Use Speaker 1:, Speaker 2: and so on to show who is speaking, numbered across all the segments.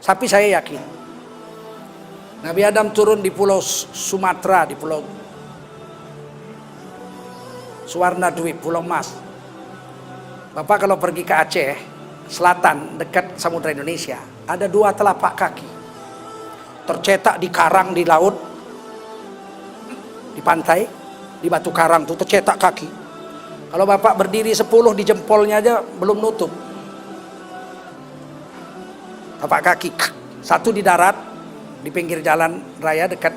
Speaker 1: Tapi saya yakin Nabi Adam turun di pulau Sumatera, di pulau Suwarnadwi, Pulau Mas. Bapak kalau pergi ke Aceh Selatan dekat Samudra Indonesia, ada 2 telapak kaki tercetak di karang di laut, di pantai, di batu karang tuh tercetak kaki. Kalau Bapak berdiri 10 di jempolnya aja belum nutup. Tapak kaki. 1 di darat, di pinggir jalan raya dekat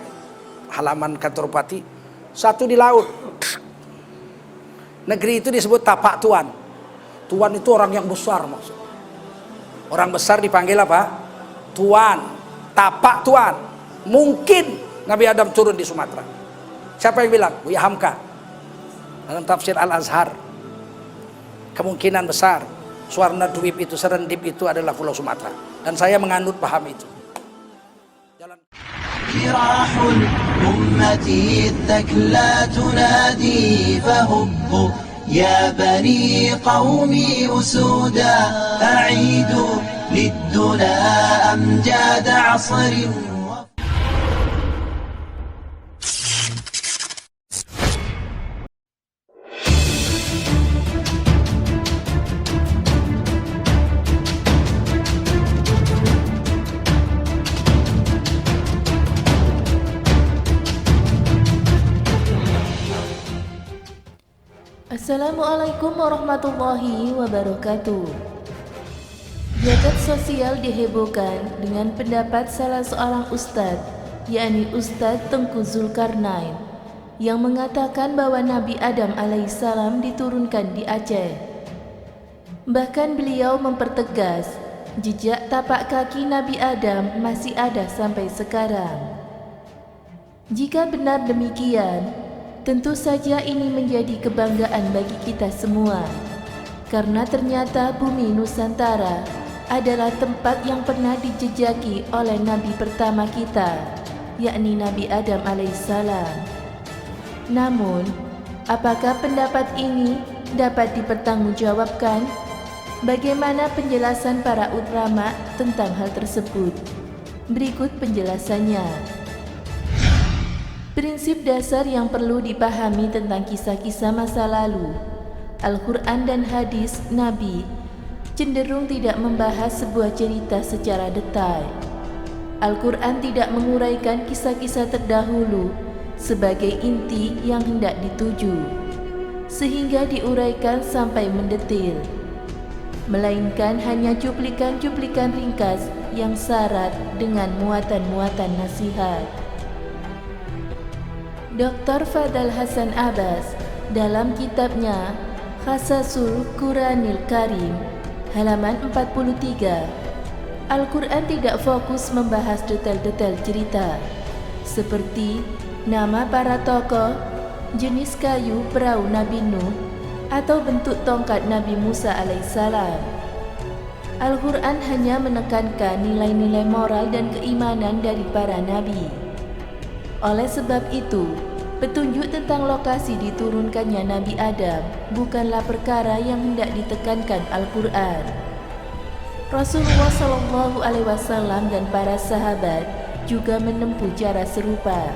Speaker 1: halaman kantor bupati. 1 di laut. Negeri itu disebut tapak tuan. Tuan itu orang yang besar maksudnya. Orang besar dipanggil apa? Tuan. Tapak tuan. Mungkin Nabi Adam turun di Sumatera. Siapa yang bilang? Buya Hamka dalam tafsir Al-Azhar. Kemungkinan besar Suwarnadwi itu, Serendip itu adalah Pulau Sumatera. Dan saya menganut paham itu. Jalan
Speaker 2: أمتي الثكلى تنادي فهبوا يا بني قومي أسودا أعيدوا للدنا أمجاد عصر.
Speaker 3: Assalamualaikum warahmatullahi wabarakatuh. Jagat sosial dihebohkan dengan pendapat salah seorang ustadz, yakni Ustadz Tengku Zulkarnain, yang mengatakan bahwa Nabi Adam alaihissalam diturunkan di Aceh. Bahkan beliau mempertegas, jejak tapak kaki Nabi Adam masih ada sampai sekarang. Jika benar demikian, tentu saja ini menjadi kebanggaan bagi kita semua, karena ternyata bumi Nusantara adalah tempat yang pernah dijejaki oleh Nabi pertama kita, yakni Nabi Adam alaihissalam. Namun, apakah pendapat ini dapat dipertanggungjawabkan? Bagaimana penjelasan para ulama tentang hal tersebut? Berikut penjelasannya. Prinsip dasar yang perlu dipahami tentang kisah-kisah masa lalu, Al-Quran dan hadis Nabi cenderung tidak membahas sebuah cerita secara detail. Al-Quran tidak menguraikan kisah-kisah terdahulu sebagai inti yang hendak dituju, sehingga diuraikan sampai mendetil, melainkan hanya cuplikan-cuplikan ringkas yang syarat dengan muatan-muatan nasihat. Dr. Fadal Hasan Abbas dalam kitabnya Qasasul Quranil Karim halaman 43, Al-Quran tidak fokus membahas detail-detail cerita seperti nama para tokoh, jenis kayu perahu Nabi Nuh, atau bentuk tongkat Nabi Musa alaihissalam. Al-Quran hanya menekankan nilai-nilai moral dan keimanan dari para nabi. Oleh sebab itu, petunjuk tentang lokasi diturunkannya Nabi Adam bukanlah perkara yang hendak ditekankan Al-Quran. Rasulullah SAW dan para sahabat juga menempuh cara serupa.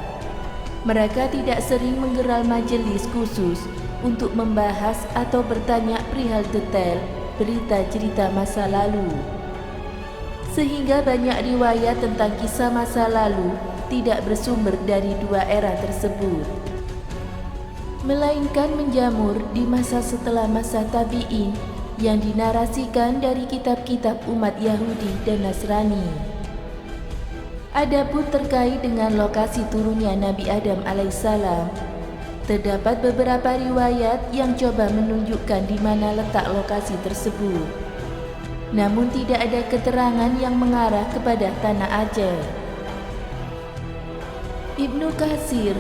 Speaker 3: Mereka tidak sering menggelar majelis khusus untuk membahas atau bertanya perihal detail berita cerita masa lalu. Sehingga banyak riwayat tentang kisah masa lalu tidak bersumber dari 2 era tersebut, melainkan menjamur di masa setelah masa tabi'in yang dinarasikan dari kitab-kitab umat Yahudi dan Nasrani. Adapun terkait dengan lokasi turunnya Nabi Adam alaihissalam, terdapat beberapa riwayat yang coba menunjukkan di mana letak lokasi tersebut. Namun tidak ada keterangan yang mengarah kepada tanah Aceh. Ibnu Katsir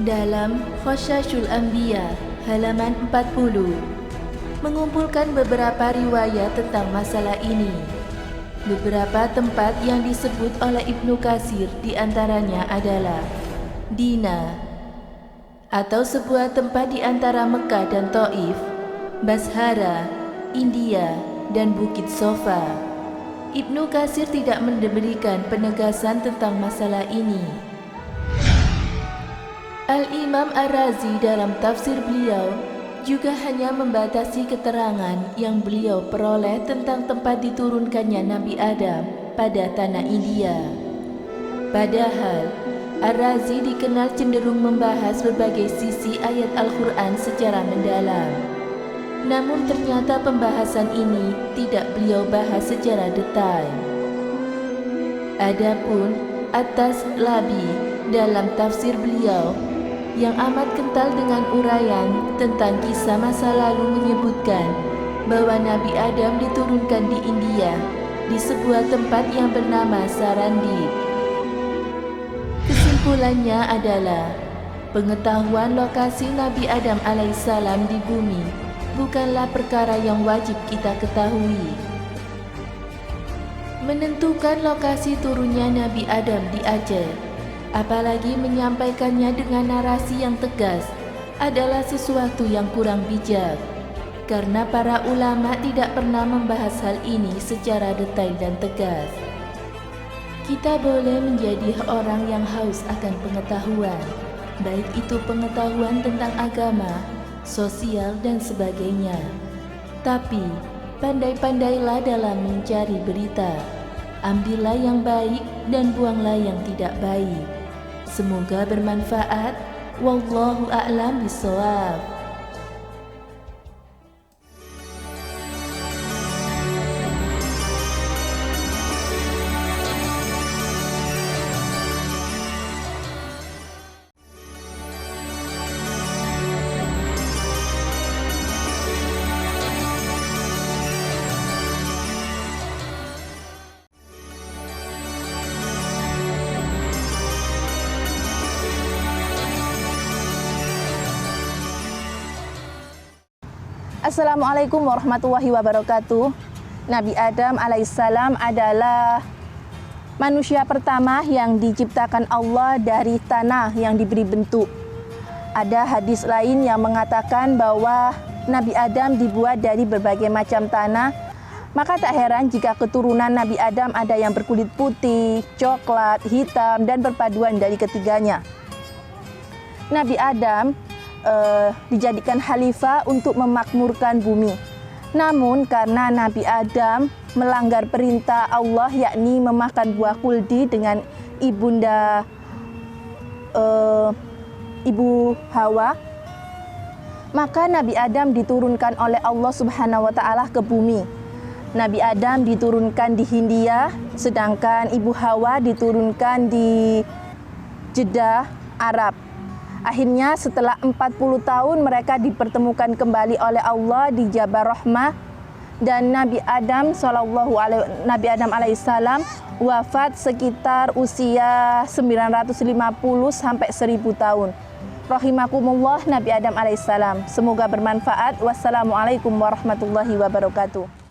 Speaker 3: dalam Qasasul Anbiya halaman 40 mengumpulkan beberapa riwayat tentang masalah ini. Beberapa tempat yang disebut oleh Ibnu Katsir diantaranya adalah Dina, atau sebuah tempat di antara Mekah dan Taif, Bashara, India, dan Bukit Sofa. Ibnu Katsir tidak memberikan penegasan tentang masalah ini. Al-Imam Ar-Razi dalam tafsir beliau juga hanya membatasi keterangan yang beliau peroleh tentang tempat diturunkannya Nabi Adam pada tanah India. Padahal Ar-Razi dikenal cenderung membahas berbagai sisi ayat Al-Quran secara mendalam. Namun ternyata pembahasan ini tidak beliau bahas secara detail. Adapun At-Taslabi dalam tafsir beliau yang amat kental dengan uraian tentang kisah masa lalu menyebutkan bahwa Nabi Adam diturunkan di India di sebuah tempat yang bernama Sarandip. Kesimpulannya adalah pengetahuan lokasi Nabi Adam alaihissalam di bumi bukanlah perkara yang wajib kita ketahui. Menentukan lokasi turunnya Nabi Adam di Aceh, apalagi menyampaikannya dengan narasi yang tegas, adalah sesuatu yang kurang bijak, karena para ulama tidak pernah membahas hal ini secara detail dan tegas. Kita boleh menjadi orang yang haus akan pengetahuan, baik itu pengetahuan tentang agama, sosial, dan sebagainya. Tapi, pandai-pandailah dalam mencari berita. Ambillah yang baik dan buanglah yang tidak baik. Semoga bermanfaat. Wallahu a'lam bishawab.
Speaker 4: Assalamualaikum warahmatullahi wabarakatuh. Nabi Adam alaihissalam adalah manusia pertama yang diciptakan Allah dari tanah yang diberi bentuk. Ada hadis lain yang mengatakan bahwa Nabi Adam dibuat dari berbagai macam tanah. Maka tak heran jika keturunan Nabi Adam ada yang berkulit putih, coklat, hitam, dan perpaduan dari ketiganya. Nabi Adam dijadikan khalifah untuk memakmurkan bumi. Namun karena Nabi Adam melanggar perintah Allah, yakni memakan buah kuldi dengan ibunda Ibu Hawa, maka Nabi Adam diturunkan oleh Allah Subhanahu wa taala ke bumi. Nabi Adam diturunkan di Hindia, sedangkan Ibu Hawa diturunkan di Jeddah, Arab. Akhirnya setelah 40 tahun mereka dipertemukan kembali oleh Allah di Jabal Rahmah, dan Nabi Adam alaihissalam wafat sekitar usia 950 sampai 1000 tahun. Rahimakumullah Nabi Adam alaihissalam. Semoga bermanfaat. Wassalamualaikum warahmatullahi wabarakatuh.